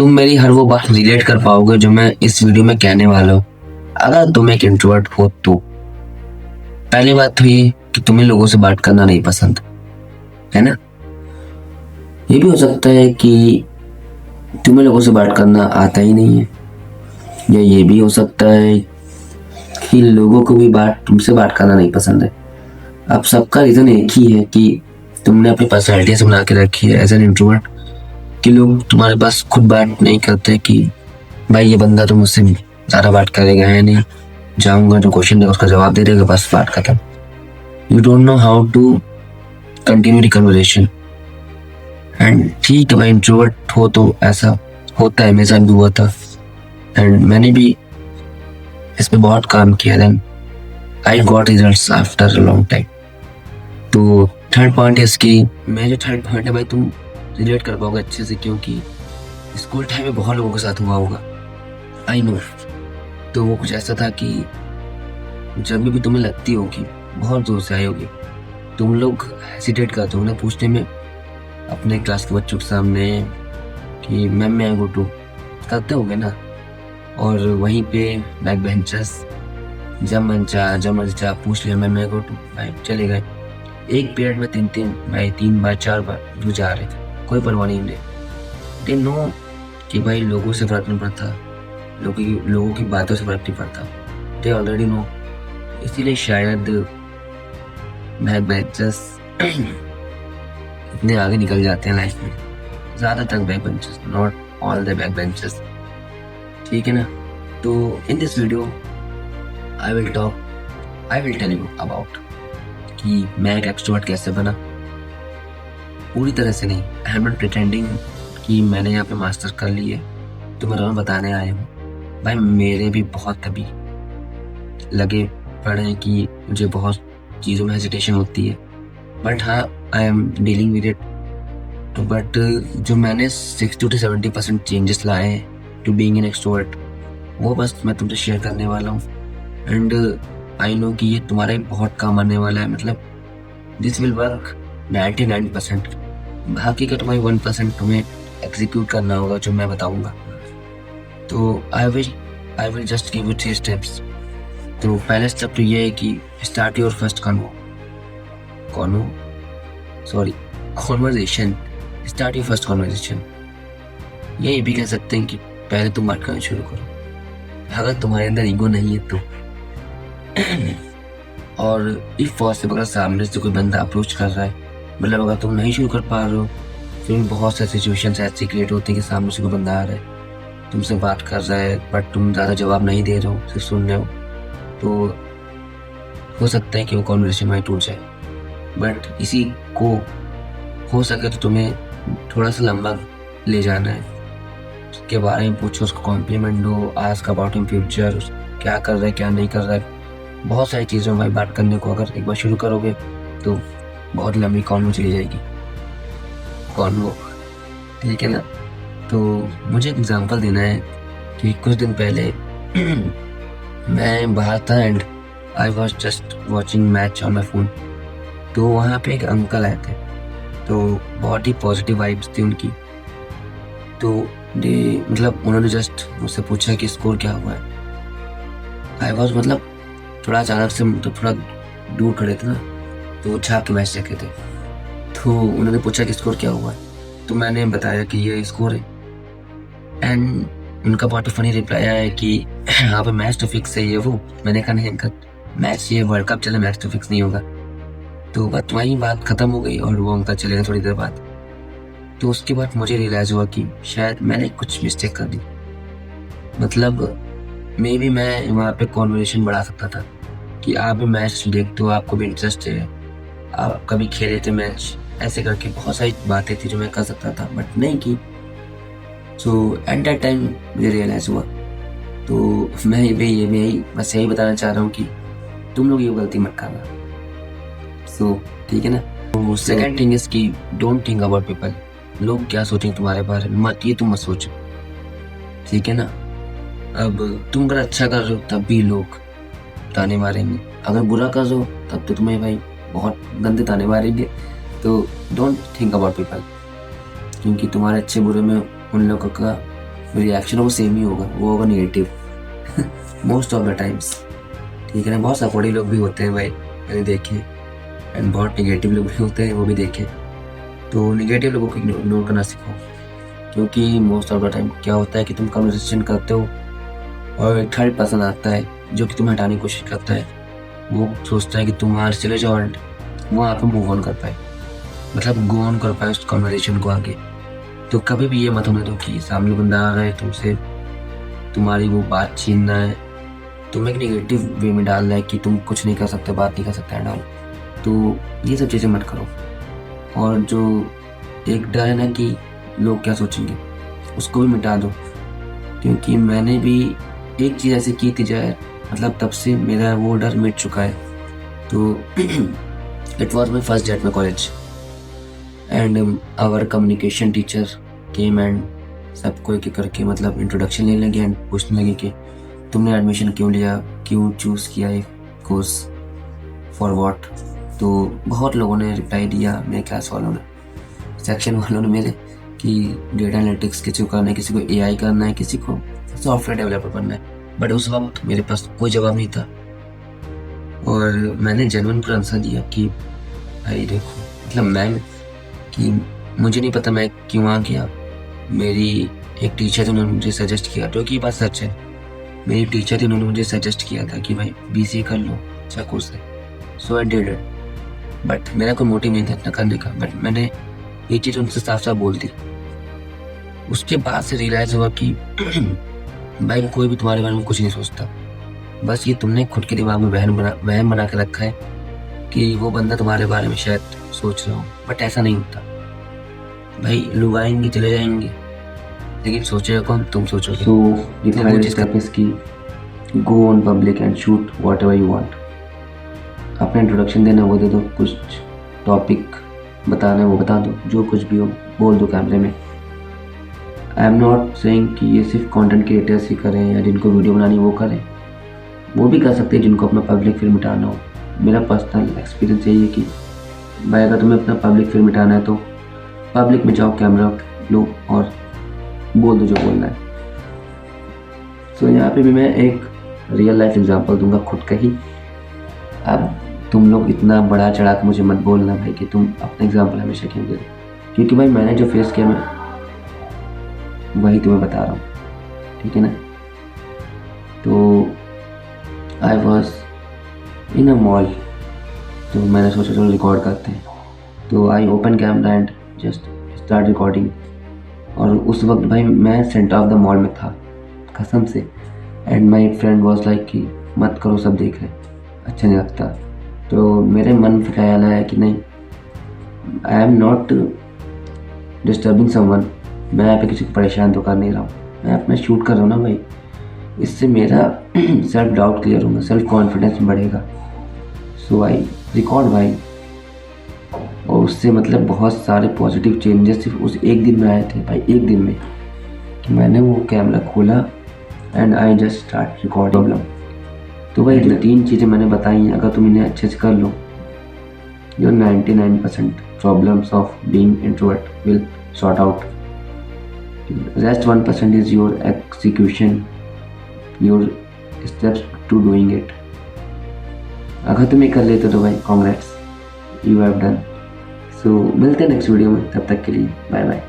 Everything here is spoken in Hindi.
तुम मेरी हर वो बात रिलेट कर पाओगे जो मैं इस वीडियो में कहने वाला हूँ। अगर तुम एक इंट्रोवर्ट हो तो पहली बात तो ये कि तुम्हें लोगों से बात करना नहीं पसंद है ना। ये भी हो सकता है कि तुम्हें लोगों से बात करना आता ही नहीं है, या ये भी हो सकता है कि लोगों को भी तुमसे बात करना नहीं पसंद है। अब सबका रीजन एक ही है कि तुमने अपनी पर्सनैलिटी से बना के रखी है एज एन इंट्रोवर्ट कि लोग तुम्हारे पास खुद बात नहीं करते कि भाई ये बंदा तो मुझसे ज़्यादा बात करेगा है नहीं, जाऊंगा जो क्वेश्चन देगा उसका जवाब दे देगा, बस बात खत्म। You don't know how to continue the conversation. And ठीक है भाई, इंट्रोवर्ट हो तो ऐसा होता है, मेरे साथ भी हुआ था एंड मैंने भी इस पे बहुत काम किया। Then I got results after a long time. तो थर्ड पॉइंट है इसकी, मैं जो थर्ड पॉइंट है भाई तुम रिलेट कर पाओगे अच्छे से, क्योंकि स्कूल टाइम में बहुत लोगों के साथ हुआ होगा, आई नो। तो वो कुछ ऐसा था कि जब भी तुम्हें लगती होगी बहुत दूर से आई होगी, तुम लोग हेसिटेट करते हो ना पूछने में अपने क्लास के बच्चों के सामने कि मैम मैं गो टू, करते होगे ना। और वहीं पे बैक बेंचर्स जब मन चाह पूछ लिया मैम मैं गो टू, भाई चले गए। एक पीरियड में तीन बार 4 बार जो जा रहे थे, कोई परवाह नहीं दे। दे नो कि भाई लोगों से फर्क नहीं पड़ता, लोगों की बातों से फर्क नहीं पड़ता, दे ऑलरेडी नो। इसीलिए शायद बैक बेंचर्स इतने आगे निकल जाते हैं लाइफ में, ज़्यादातर back benchers, not all the back benchers, ठीक है ना। तो in this video I will tell you about कि मैं एक एक्सट्रोवर्ट कैसे बना। पूरी तरह से नहीं, आई एम नॉट प्रिटेंडिंग कि मैंने यहाँ पे मास्टर कर ली है तो मैं तुम्हें बताने आया हूँ। भाई मेरे भी बहुत कभी लगे पड़े हैं कि मुझे बहुत चीज़ों में हेजिटेशन होती है, बट हाँ I am dealing with it. तो बट जो मैंने 60 to 70% चेंजेस लाए हैं टू बीइंग एन एक्सट्रोवर्ट, वो बस मैं तुमसे शेयर करने वाला हूँ। एंड आई नो कि ये तुम्हारे बहुत काम आने वाला है, मतलब दिस विल वर्क 99%। बाकी का तुम्हारी 1% तुम्हें एग्जीक्यूट करना होगा जो मैं बताऊंगा। तो I will just give you 3 steps. तो पहला स्टेप तो ये है कि start your first conversation. Start your first conversation, ये भी कह सकते हैं कि पहले तुम बात करना शुरू करो, अगर तुम्हारे अंदर ईगो नहीं है तो। और इफ पॉसिबल अगर सामने से कोई बंदा अप्रोच कर रहा है, मतलब अगर तुम नहीं शुरू कर पा रहे हो, फिर बहुत सारी सिचुएशंस ऐसी क्रिएट होती है कि सामने से कोई बंदा आ रहा है, तुमसे बात कर रहा है बट तुम ज़्यादा जवाब नहीं दे रहे हो, सिर्फ सुन रहे हो, तो हो सकता है कि वो कॉन्वर्सेशन वहीं टूट जाए। बट इसी को हो सके तो तुम्हें थोड़ा सा लंबा ले जाना है, उसके बारे में पूछो, उसको कॉम्प्लीमेंट दो, आस्क अबाउट इन फ्यूचर, क्या कर रहा है क्या नहीं कर रहा है, बहुत सारी चीज़ों में बात करने को अगर एक बार शुरू करोगे तो बहुत लंबी कॉन्वो चली जाएगी, कॉन्वो, ठीक है ना। तो मुझे एक एग्जांपल देना है कि कुछ दिन पहले मैं बाहर था and I was just watching match on my phone. तो वहाँ पे एक अंकल आए थे, तो बहुत ही पॉजिटिव वाइब्स थी उनकी। तो मतलब उन्होंने जस्ट मुझसे पूछा कि स्कोर क्या हुआ है। आई वॉज मतलब थोड़ा अचानक से, तो थोड़ा दूर खड़े थे ना, तो वो झाँक के मैच देखे थे। तो उन्होंने पूछा कि स्कोर क्या हुआ है, तो मैंने बताया कि ये स्कोर है। एंड उनका बहुत ही फनी रिप्लाई आया है कि यहाँ पे मैच तो फिक्स है ये वो। मैंने कहा नहीं अंकल, मैच ये वर्ल्ड कप चले, मैच तो फिक्स नहीं होगा। तो बस वहीं बात खत्म हो गई और वो अंकल चले गए थोड़ी देर बाद। तो उसके बाद मुझे रियलाइज़ हुआ कि शायद मैंने कुछ मिस्टेक कर दी, मतलब मे भी मैं वहाँ पे कॉन्वर्सेशन बढ़ा सकता था कि आप भी मैच देखते हो, आपको भी इंटरेस्ट है, आप कभी खेले थे मैच, ऐसे करके बहुत सारी बातें थी जो मैं कर सकता था बट नहीं की। सो एट दैट टाइम मुझे रियलाइज़ हुआ। तो मैं बस यही बताना चाह रहा हूँ कि तुम लोग ये गलती मत करना। सो ठीक है ना। तो सेकेंड थिंग इज कि डोंट थिंक अबाउट पीपल, लोग क्या सोचेंगे तुम्हारे बारे में, ये तुम मत सोचो, ठीक है ना। अब तुम अगर अच्छा कर रहे हो तब भी लोग ताने मारेंगे, अगर बुरा कर रहे हो तब तो तुम्हें भाई बहुत गंदे ताने मारेंगे। तो डोंट थिंक अबाउट पीपल, क्योंकि तुम्हारे अच्छे बुरे में उन लोगों का रिएक्शन वो सेम ही होगा, वो होगा negative most of the times. ठीक है ना। बहुत सपोर्टिव लोग भी होते हैं भाई, मैंने देखे, एंड बहुत निगेटिव लोग भी होते हैं, वो भी देखे। तो निगेटिव लोगों को इग्नोर करना सीखो, क्योंकि मोस्ट ऑफ द टाइम क्या होता है कि तुम कन्वर्सेशन करते हो और एक थर्ड पर्सन आता है जो कि तुम्हें हटाने की कोशिश करता है। वो सोचता है कि तुम वहाँ से चले जाओ और वहाँ पे मूव ऑन कर पाए, मतलब गो ऑन कर पाए उस कन्वर्सेशन को आगे। तो कभी भी ये मत होने दो कि सामने बंदा आ रहा है तुमसे, तुम्हारी वो बात छीनना है, तुम्हें एक नेगेटिव वे में डालना है कि तुम कुछ नहीं कर सकते, बात नहीं कर सकते एंड ऑल। तो ये सब चीज़ें मत करो। और जो एक डर है ना कि लोग क्या सोचेंगे, उसको भी मिटा दो, क्योंकि मैंने भी एक चीज़ ऐसी की थी जाए, मतलब तब से मेरा वो डर मिट चुका है। तो it was my first day at my college and our communication teacher came and सबको एक एक करके मतलब इंट्रोडक्शन लेने लगे एंड पूछने लगे कि तुमने एडमिशन क्यों लिया, क्यों चूज़ किया ये कोर्स, फॉर व्हाट। तो बहुत लोगों ने रिप्लाई दिया, मेरे क्लास वालों ने, सेक्शन वालों ने मेरे, कि डेटा एनालिटिक्स किसी को करना है, किसी को एआई करना है, किसी को सॉफ्टवेयर डेवलपर बनना है। बट उस वक्त मेरे पास कोई जवाब नहीं था और मैंने जेन्युइन पूरा आंसर दिया कि भाई देखो, मतलब मैं कि मुझे नहीं पता मैं क्यों आ गया। मेरी एक टीचर थी, उन्होंने मुझे सजेस्ट किया, जो कि बात सच है, मेरी टीचर थी, उन्होंने मुझे सजेस्ट किया था कि भाई बीसीए कर लो, अच्छा कोर्स है। सो आई डिड इट। बट मेरा कोई मोटिव नहीं था इतना करने का, बट मैंने ये चीज़ उनसे साफ साफ बोल दी। उसके बाद से रियलाइज़ हुआ कि भाई कोई भी तुम्हारे बारे में कुछ नहीं सोचता, बस ये तुमने खुद के दिमाग में वहम बना के रखा है कि वो बंदा तुम्हारे बारे में शायद सोच रहा हो, बट ऐसा नहीं होता भाई। लोग आएंगे चले जाएंगे, लेकिन सोचेगा कौन, तुम सोचोगे। So the third step is कि go on public and shoot whatever you want. अपना इंट्रोडक्शन देना वो दे दो, कुछ टॉपिक बताना है वो बता दो, जो कुछ भी हो बोल दो कैमरे में। आई एम नॉट सेइंग कि ये सिर्फ कंटेंट क्रिएटर्स ही करें या जिनको वीडियो बनानी वो करें, वो भी कर सकते हैं जिनको अपना पब्लिक फिल्म मिटाना हो। मेरा पर्सनल एक्सपीरियंस यही है कि भाई अगर तुम्हें अपना पब्लिक फिल्म मिटाना है तो पब्लिक में जाओ, कैमरा लो और बोल दो जो बोलना है। सो यहाँ पे भी मैं एक रियल लाइफ एग्जांपल दूंगा खुद का ही। अब तुम लोग इतना बड़ा चढ़ा के मुझे मत बोलना भाई कि तुम अपना एग्जांपल हमेशा क्यों दे, क्योंकि भाई मैंने जो फेस किया मैं वही तुम्हें बता रहा हूँ, ठीक है ना। तो I was in a mall, तो मैंने सोचा चलो रिकॉर्ड करते हैं, तो I open camera and just start recording. और उस वक्त भाई मैं सेंटर ऑफ द मॉल में था कसम से, and my friend was like कि मत करो, सब देख रहे, अच्छा नहीं लगता। तो मेरे मन में ख्याल आया कि नहीं, I am not disturbing someone, मैं यहाँ पे किसी को परेशान तो कर नहीं रहा हूँ, मैं अपना शूट कर रहा हूँ ना भाई। इससे मेरा सेल्फ डाउट क्लियर होगा, सेल्फ कॉन्फिडेंस बढ़ेगा। सो आई रिकॉर्ड भाई, और उससे मतलब बहुत सारे पॉजिटिव चेंजेस सिर्फ उस एक दिन में आए थे भाई, एक दिन में कि मैंने वो कैमरा खोला and I just start recording. तो भाई जो 3 चीज़ें मैंने बताई हैं, अगर तुम इन्हें अच्छे से कर लो, your 99% problems of being introvert will sort out. Rest 1% is your execution, your steps to doing it. अगर तुम ये कर लेते तो भाई congrats, you have done. So मिलते हैं नेक्स्ट वीडियो में, तब तक के लिए बाय बाय।